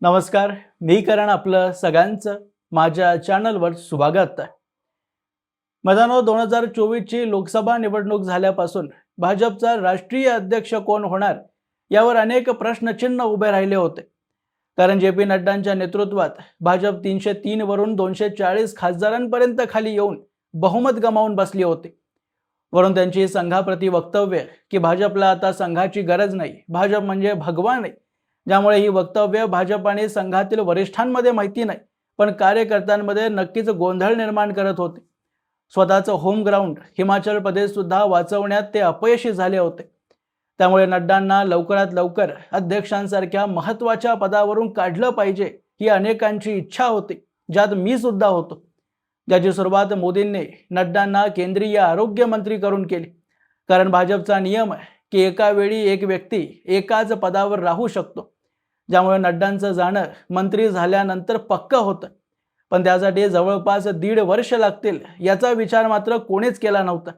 नमस्कार, मी करण आपलं सगळ्यांचं माझ्या चॅनलवर स्वागत आहे. मित्रांनो, 2024 ची लोकसभा निवडणूक झाल्यापासून भाजपचा राष्ट्रीय अध्यक्ष कोण होणार यावर अनेक प्रश्नचिन्ह उभे राहिले होते. कारण जे पी नड्डांच्या नेतृत्वात भाजप 303 वरून 240 खासदारांपर्यंत खाली येऊन बहुमत गमावून बसली होती. वरून त्यांची संघाप्रती वक्तव्य की भाजपला आता संघाची गरज नाही, भाजप म्हणजे भगवान आहे, ज्यामुळे ही वक्तव्य भाजप आणि संघातील वरिष्ठांमध्ये माहिती नाही पण कार्यकर्त्यांमध्ये नक्कीच गोंधळ निर्माण करत होते. स्वतःचं होम ग्राउंड हिमाचल प्रदेश सुद्धा वाचवण्यात ते अपयशी झाले होते. त्यामुळे नड्डांना लवकरात लवकर अध्यक्षांसारख्या महत्त्वाच्या पदावरून काढलं पाहिजे ही अनेकांची इच्छा होती, ज्यात मी सुद्धा होतो. ज्याची सुरुवात मोदींनी नड्डांना केंद्रीय आरोग्य मंत्री करून केली. कारण भाजपचा नियम आहे की एका वेळी एक व्यक्ती एकाच पदावर राहू शकतो, ज्यामुळे नड्डांचं जाणं मंत्री झाल्यानंतर पक्क होतं. पण त्यासाठी जवळपास 1.5 वर्ष लागतील याचा विचार मात्र कोणीच केला नव्हता.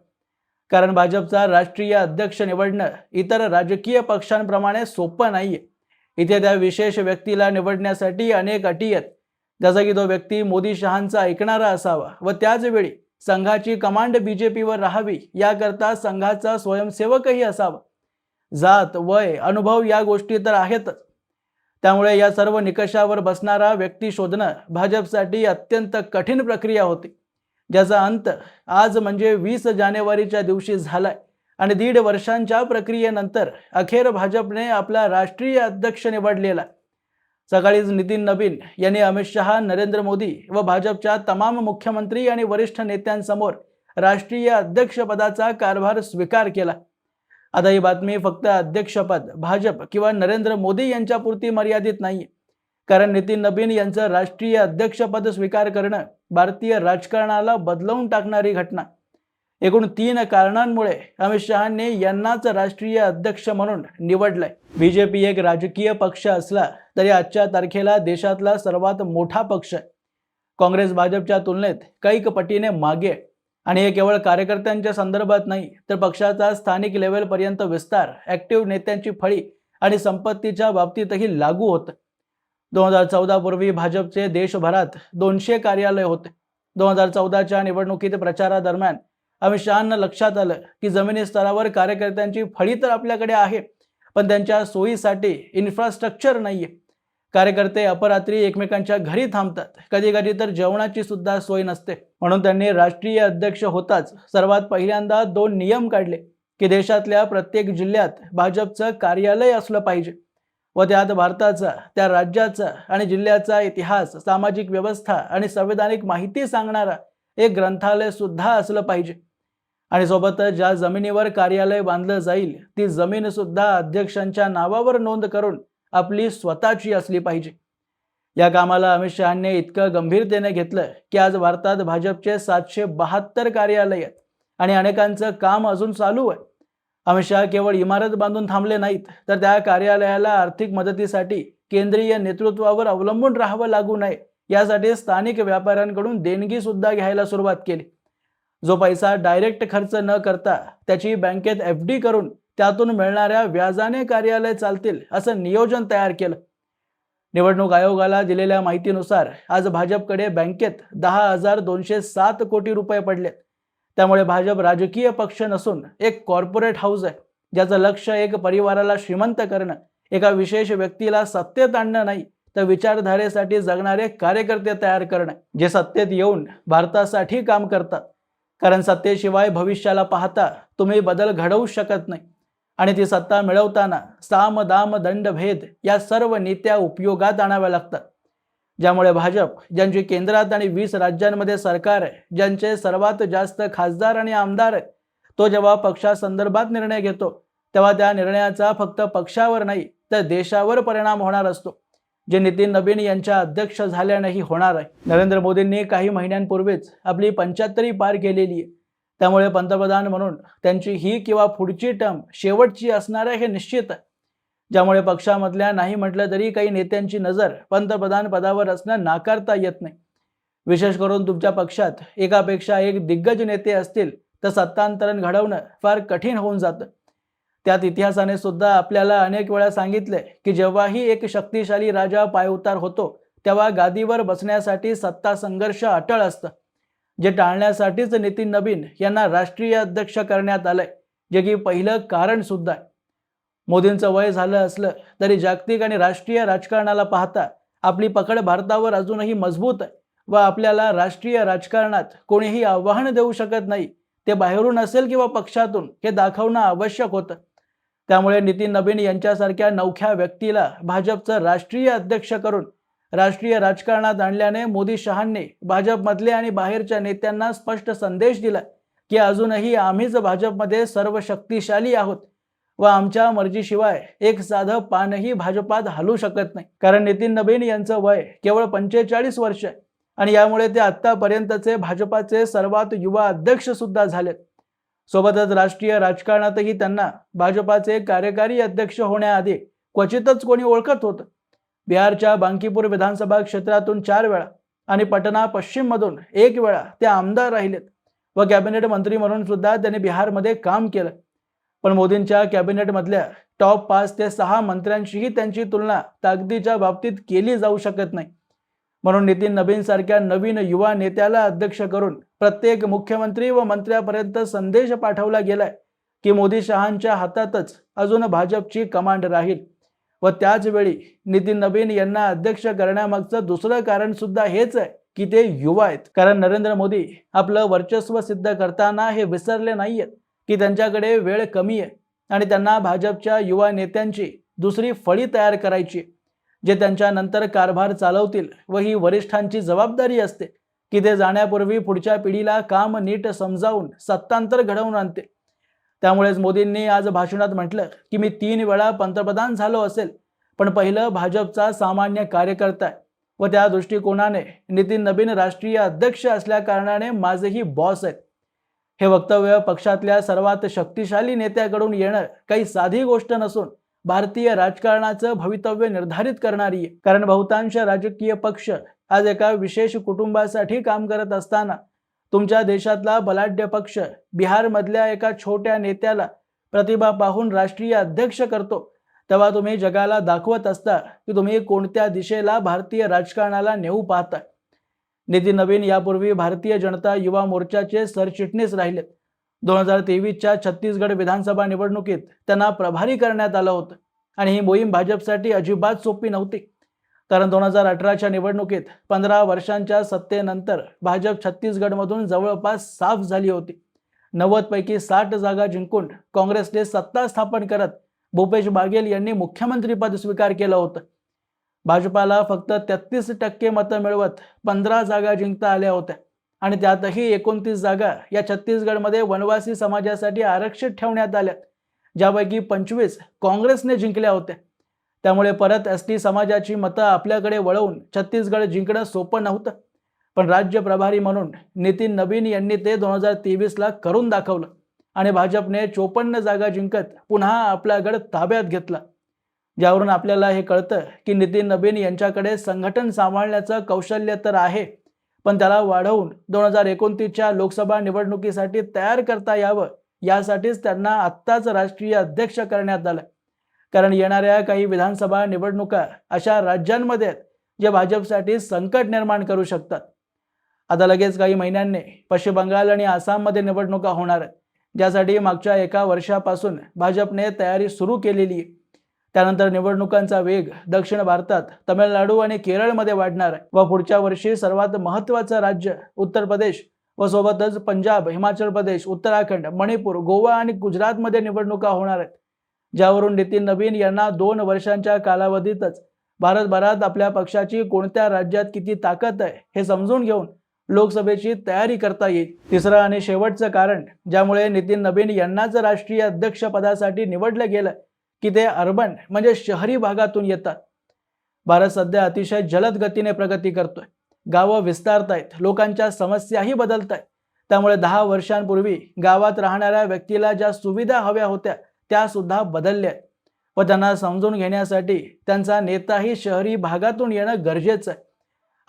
कारण भाजपचा राष्ट्रीय अध्यक्ष निवडणं इतर राजकीय पक्षांप्रमाणे सोपं नाहीये. इथे त्या विशेष व्यक्तीला निवडण्यासाठी अनेक अटी आहेत, जसा की तो व्यक्ती मोदी शहांचा ऐकणारा असावा व त्याच वेळी संघाची कमांड बीजेपीवर राहावी, याकरता संघाचा स्वयंसेवकही असावा. जात, वय, अनुभव या गोष्टी तर आहेतच. त्यामुळे या सर्व निकषावर बसणारा व्यक्ती शोधणं भाजपसाठी अत्यंत कठीण प्रक्रिया होती, ज्याचा अंत आज म्हणजे 20 जानेवारीच्या दिवशी झालाय. आणि 1.5 वर्षांच्या प्रक्रियेनंतर अखेर भाजपने आपला राष्ट्रीय अध्यक्ष निवडलेला. सकाळीच नितीन नबीन यांनी अमित शहा, नरेंद्र मोदी व भाजपच्या तमाम मुख्यमंत्री आणि वरिष्ठ नेत्यांसमोर राष्ट्रीय अध्यक्षपदाचा कारभार स्वीकार केला. आता ही बातमी फक्त अध्यक्षपद भाजप किंवा नरेंद्र मोदी यांच्यापुरती मर्यादित नाहीये. कारण नितीन नबीन यांचं राष्ट्रीय अध्यक्षपद स्वीकार करणं भारतीय राजकारणाला बदलवून टाकणारी घटना. एकूण 3 कारणांमुळे अमित शहांनी यांनाच राष्ट्रीय अध्यक्ष म्हणून निवडलंय. बीजेपी एक राजकीय पक्ष असला तरी आजच्या तारखेला देशातला सर्वात मोठा पक्ष आहे. काँग्रेस भाजपच्या तुलनेत कैक पटीने मागे आहे. आणि हे केवळ कार्यकर्त्यांच्या संदर्भात नाही, तर पक्षाचा स्थानिक लेव्हलपर्यंत विस्तार, ॲक्टिव्ह नेत्यांची फळी आणि संपत्तीच्या बाबतीतही लागू होतं. 2014 पूर्वी भाजपचे देशभरात 200 कार्यालय होते. 2014च्या निवडणुकीत प्रचारादरम्यान अमित शहांना लक्षात आलं की जमिनी स्तरावर कार्यकर्त्यांची फळी तर आपल्याकडे आहे, पण त्यांच्या सोयीसाठी इन्फ्रास्ट्रक्चर नाहीये. कार्यकर्ते अपरात्री एकमेकांच्या घरी थांबतात, कधी कधी तर जेवणाची सुद्धा सोय नसते. म्हणून त्यांनी राष्ट्रीय अध्यक्ष होताच सर्वात पहिल्यांदा 2 नियम काढले की देशातल्या प्रत्येक जिल्ह्यात भाजपचं कार्यालय असलं पाहिजे व त्यात भारताचा, त्या राज्याचा आणि जिल्ह्याचा इतिहास, सामाजिक व्यवस्था आणि संवैधानिक माहिती सांगणारा एक ग्रंथालय सुद्धा असलं पाहिजे. आणि सोबतच ज्या जमिनीवर कार्यालय बांधलं जाईल ती जमीन सुद्धा अध्यक्षांच्या नावावर नोंद करून आपली स्वतःची असली पाहिजे. या कामाला अमित शहांनी इतकं गंभीरतेने घेतलं की आज भारतात भाजपचे 772 कार्यालय आहेत आणि अनेकांचं काम अजून चालू आहे. अमित शहा केवळ इमारत बांधून थांबले नाहीत, तर त्या कार्यालयाला आर्थिक मदतीसाठी केंद्रीय नेतृत्वावर अवलंबून राहावं लागू नये यासाठी स्थानिक व्यापाऱ्यांकडून देणगी सुद्धा घ्यायला सुरुवात केली. जो पैसा डायरेक्ट खर्च न करता त्याची बँकेत FD करून त्यातून मिळणाऱ्या व्याजाने कार्यालय चालतील असं नियोजन तयार केलं. निवडणूक आयोगाला दिलेल्या माहितीनुसार आज भाजपकडे बँकेत 10,207 कोटी रुपये पडलेत. त्यामुळे भाजप राजकीय पक्ष नसून एक कॉर्पोरेट हाऊस आहे, ज्याचं लक्ष एक परिवाराला श्रीमंत करणं, एका विशेष व्यक्तीला सत्तेत आणणं नाही, तर विचारधारेसाठी जगणारे कार्यकर्ते तयार करणं, जे सत्तेत येऊन भारतासाठी काम करतात. कारण सत्तेशिवाय भविष्याला पाहता तुम्ही बदल घडवू शकत नाही. आणि ती सत्ता मिळवताना साम, दाम, दंड, भेद या सर्व नीत्या उपयोगात आणाव्या लागतात. ज्यामुळे भाजप, ज्यांची केंद्रात आणि 20 राज्यांमध्ये सरकार आहे, ज्यांचे सर्वात जास्त खासदार आणि आमदार आहेत, तो जेव्हा पक्षासंदर्भात निर्णय घेतो तेव्हा त्या निर्णयाचा फक्त पक्षावर नाही तर देशावर परिणाम होणार असतो, जे नितीन नबीन यांच्या अध्यक्ष झाल्यानेही होणार आहे. नरेंद्र मोदींनी काही महिन्यांपूर्वीच आपली 75 पार केलेली आहे. त्यामुळे पंतप्रधान म्हणून त्यांची ही किंवा पुढची टर्म शेवटची असणार आहे हे निश्चित आहे. ज्यामुळे पक्षामधल्या नाही म्हटलं तरी काही नेत्यांची नजर पंतप्रधान पदावर असणं नाकारता येत नाही. विशेष करून तुमच्या पक्षात एकापेक्षा एक दिग्गज नेते असतील तर सत्तांतरण घडवणं फार कठीण होऊन जातं. त्यात इतिहासाने सुद्धा आपल्याला अनेक वेळा सांगितले की जेव्हाही एक शक्तिशाली राजा पायउतार होतो तेव्हा गादीवर बसण्यासाठी सत्ता संघर्ष अटळ असतं, जे टाळण्यासाठीच नितीन नबीन यांना राष्ट्रीय अध्यक्ष करण्यात आलंय, जे की पहिलं कारण सुद्धा आहे. मोदींचं वय झालं असलं तरी जागतिक आणि राष्ट्रीय राजकारणाला पाहता आपली पकड भारतावर अजूनही मजबूत आहे व आपल्याला राष्ट्रीय राजकारणात कोणीही आव्हान देऊ शकत नाही, ते बाहेरून असेल किंवा पक्षातून, हे दाखवणं आवश्यक होतं. त्यामुळे नितीन नबीन यांच्यासारख्या नवख्या व्यक्तीला भाजपचं राष्ट्रीय अध्यक्ष करून राष्ट्रीय राजकारणात आणल्याने मोदी शहांनी भाजपमधले आणि बाहेरच्या नेत्यांना स्पष्ट संदेश दिला की अजूनही आम्हीच भाजपमध्ये सर्व शक्तिशाली आहोत व आमच्या मर्जीशिवाय एक साधं पानही भाजपात हलू शकत नाही. कारण नितीन नबीन यांचं वय केवळ 45 वर्ष आहे आणि यामुळे ते आतापर्यंतचे भाजपाचे सर्वात युवा अध्यक्ष सुद्धा झालेत. सोबतच राष्ट्रीय राजकारणातही त्यांना भाजपाचे कार्यकारी अध्यक्ष होण्याआधी क्वचितच कोणी ओळखत होतं. बिहारच्या बांकीपूर विधानसभा क्षेत्रातून 4 वेळा आणि पटना पश्चिम मधून 1 वेळा ते आमदार राहिलेत व कॅबिनेट मंत्री म्हणून सुद्धा त्यांनी बिहारमध्ये काम केलं. पण मोदींच्या कॅबिनेटमधल्या टॉप 5 ते 6 मंत्र्यांशीही त्यांची तुलना ताकदीच्या बाबतीत केली जाऊ शकत नाही. म्हणून नितीन नबीन सारख्या नवीन युवा नेत्याला अध्यक्ष करून प्रत्येक मुख्यमंत्री व मंत्र्यापर्यंत संदेश पाठवला गेलाय की मोदी शहांच्या हातातच अजून भाजपची कमांड राहील. व त्याच वेळी नितीन नबीन यांना अध्यक्ष करण्यामागचं दुसरं कारण सुद्धा हेच आहे की ते युवा आहेत. कारण नरेंद्र मोदी आपलं वर्चस्व सिद्ध करताना हे विसरले नाहीयेत की त्यांच्याकडे वेळ कमी आहे आणि त्यांना भाजपच्या युवा नेत्यांची दुसरी फळी तयार करायची, जे त्यांच्या नंतर कारभार चालवतील व ही वरिष्ठांची जबाबदारी असते की ते जाण्यापूर्वी पुढच्या पिढीला काम नीट समजावून सत्तांतर घडवून आणते. त्यामुळेच मोदींनी आज भाषणात म्हटलं की मी 3 वेळा पंतप्रधान झालो असेल पण पहिलं भाजपचा सामान्य कार्यकर्ता आहे व त्या दृष्टिकोनाने नितीन नबीन राष्ट्रीय अध्यक्ष असल्या कारणाने माझेही बॉस आहेत. हे वक्तव्य पक्षातल्या सर्वात शक्तिशाली नेत्याकडून येणं काही साधी गोष्ट नसून भारतीय राजकारणाचं भवितव्य निर्धारित करणारी आहे. कारण बहुतांश राजकीय पक्ष आज एका विशेष कुटुंबासाठी काम करत असताना तुमच्या देशातला बलाढ्य पक्ष बिहारमधल्या एका छोट्या नेत्याला प्रतिभा पाहून राष्ट्रीय अध्यक्ष करतो, तेव्हा तुम्ही जगाला दाखवत असता की तुम्ही कोणत्या दिशेला भारतीय राजकारणाला नेऊ पाहताय. नितीन नबीन यापूर्वी भारतीय जनता युवा मोर्चाचे सरचिटणीस राहिलेत. 2023च्या छत्तीसगड विधानसभा निवडणुकीत त्यांना प्रभारी करण्यात आलं होतं आणि ही मोहीम भाजपसाठी अजिबात सोपी नव्हती. कारण 2018च्या निवडणुकीत 15 वर्षांच्या सत्तेनंतर भाजप छत्तीसगडमधून जवळपास साफ झाली होती. 90 पैकी 60 जागा जिंकून काँग्रेसने सत्ता स्थापन करत भूपेश बाघेल यांनी मुख्यमंत्रीपद स्वीकार केलं होतं. भाजपाला फक्त 33% मतं मिळवत 15 जागा जिंकता आल्या होत्या आणि त्यातही 29 जागा या छत्तीसगडमध्ये वनवासी समाजासाठी आरक्षित ठेवण्यात आल्या, ज्यापैकी 25 काँग्रेसने जिंकल्या होत्या. त्यामुळे परत एसटी समाजाची मतं आपल्याकडे वळवून छत्तीसगड जिंकणं सोपं नव्हतं. पण राज्य प्रभारी म्हणून नितीन नबीन यांनी ते 2023ला करून दाखवलं आणि भाजपने 54 जागा जिंकत पुन्हा आपला गड ताब्यात घेतला. ज्यावरून आपल्याला हे कळतं की नितीन नबीन यांच्याकडे संघटन सांभाळण्याचं कौशल्य तर आहे, पण त्याला वाढवून 2029च्या लोकसभा निवडणुकीसाठी तयार करता यावं, यासाठीच त्यांना आत्ताच राष्ट्रीय अध्यक्ष करण्यात आलं. कारण येणाऱ्या काही विधानसभा निवडणुका अशा राज्यांमध्ये आहेत जे भाजपसाठी संकट निर्माण करू शकतात. आता लगेच काही महिन्यांनी पश्चिम बंगाल आणि आसाममध्ये निवडणुका होणार आहेत, ज्यासाठी मागच्या 1 वर्षापासून भाजपने तयारी सुरू केलेली आहे. त्यानंतर निवडणुकांचा वेग दक्षिण भारतात तमिळनाडू आणि केरळमध्ये वाढणार आहे व पुढच्या वर्षी सर्वात महत्त्वाचं राज्य उत्तर प्रदेश व सोबतच पंजाब, हिमाचल प्रदेश, उत्तराखंड, मणिपूर, गोवा आणि गुजरातमध्ये निवडणुका होणार आहेत. ज्यावरून नितीन नबीन यांना 2 वर्षांच्या कालावधीतच भारतभरात आपल्या पक्षाची कोणत्या राज्यात किती ताकद आहे हे समजून घेऊन लोकसभेची तयारी करता येईल. तिसरं आणि शेवटचं कारण ज्यामुळे नितीन नबीन यांनाच राष्ट्रीय अध्यक्ष पदासाठी निवडलं गेलं की ते अर्बन म्हणजे शहरी भागातून येतात. भारत सध्या अतिशय जलद गतीने प्रगती करतोय. गावं विस्तारतायत, लोकांच्या समस्याही बदलतायत. त्यामुळे 10 वर्षांपूर्वी गावात राहणाऱ्या व्यक्तीला ज्या सुविधा हव्या होत्या त्या सुद्धा बदलल्या व त्यांना समजून घेण्यासाठी त्यांचा नेताही शहरी भागातून येणं गरजेचं आहे.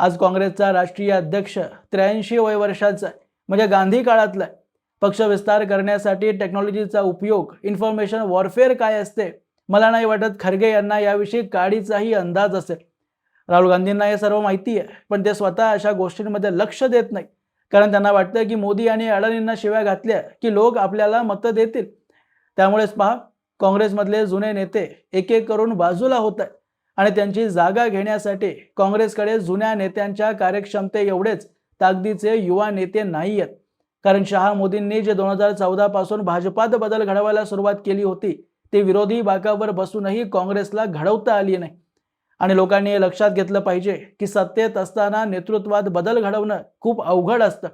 आज काँग्रेसचा राष्ट्रीय अध्यक्ष 83 वय वर्षाचा आहे, म्हणजे गांधी काळातला आहे. पक्ष विस्तार करण्यासाठी टेक्नॉलॉजीचा उपयोग, इन्फॉर्मेशन वॉरफेअर काय असते, मला नाही वाटत खरगे यांना याविषयी काडीचाही अंदाज असेल. राहुल गांधींना हे सर्व माहिती आहे, पण ते स्वतः अशा गोष्टींमध्ये लक्ष देत नाही. कारण त्यांना वाटतं की मोदी आणि अडाणींना शिव्या घातल्या की लोक आपल्याला मतं देतील. त्यामुळेच पहा, काँग्रेसमधले जुने नेते एक एक करून बाजूला होत आहेत आणि त्यांची जागा घेण्यासाठी काँग्रेसकडे जुन्या नेत्यांच्या कार्यक्षमते एवढेच ताकदीचे युवा नेते नाही आहेत. कारण शहा मोदींनी जे 2014 पासून भाजपात बदल घडवायला सुरुवात केली होती, ते विरोधी बाकावर बसूनही काँग्रेसला घडवता आली नाही. आणि लोकांनी हे लक्षात घेतलं पाहिजे की सत्तेत असताना नेतृत्वात बदल घडवणं खूप अवघड असतं.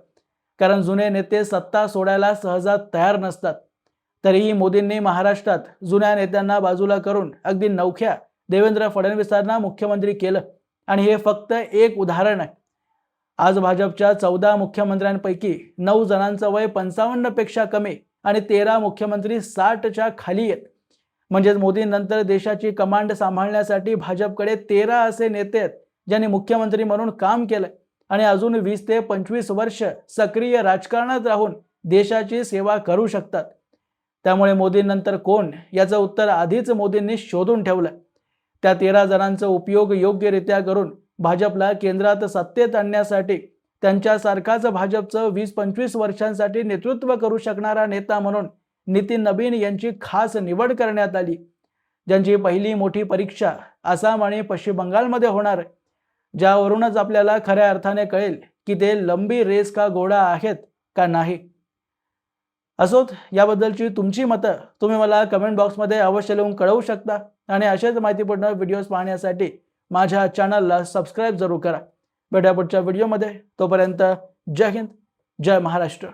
कारण जुने नेते सत्ता सोडायला सहजात तयार नसतात. तरीही मोदींनी महाराष्ट्रात जुन्या नेत्यांना बाजूला करून अगदी नवख्या देवेंद्र फडणवीसांना मुख्यमंत्री केलं. आणि हे फक्त एक उदाहरण आहे. आज भाजपच्या 14 मुख्यमंत्र्यांपैकी 9 जणांचं वय 55 पेक्षा कमी आणि 13 मुख्यमंत्री 60च्या खाली आहेत. म्हणजेच मोदींनंतर देशाची कमांड सांभाळण्यासाठी भाजपकडे 13 असे नेते आहेत ज्यांनी मुख्यमंत्री म्हणून काम केलंय आणि अजून 20 ते 25 वर्ष सक्रिय राजकारणात राहून देशाची सेवा करू शकतात. त्यामुळे मोदींनंतर कोण याचं उत्तर आधीच मोदींनी शोधून ठेवलं. त्या 13 जणांचा उपयोग योग्यरित्या करून भाजपला केंद्रात सत्तेत आणण्यासाठी त्यांच्यासारखाच भाजपचं 20-25 वर्षांसाठी नेतृत्व करू शकणारा नेता म्हणून नितीन नबीन यांची खास निवड करण्यात आली, ज्यांची पहिली मोठी परीक्षा आसाम आणि पश्चिम बंगालमध्ये होणार आहे, ज्यावरूनच आपल्याला खऱ्या अर्थाने कळेल की ते लंबी रेस का घोडा आहेत का नाही. असोत, याबद्दलची तुमची मतं तुम्ही मला कमेंट बॉक्समध्ये अवश्य लिहून कळवू शकता आणि अशाच माहितीपूर्ण व्हिडिओज पाहण्यासाठी माझ्या चॅनलला सबस्क्राईब जरूर करा. भेटूया पुढच्या व्हिडिओमध्ये. तोपर्यंत जय हिंद, जय महाराष्ट्र.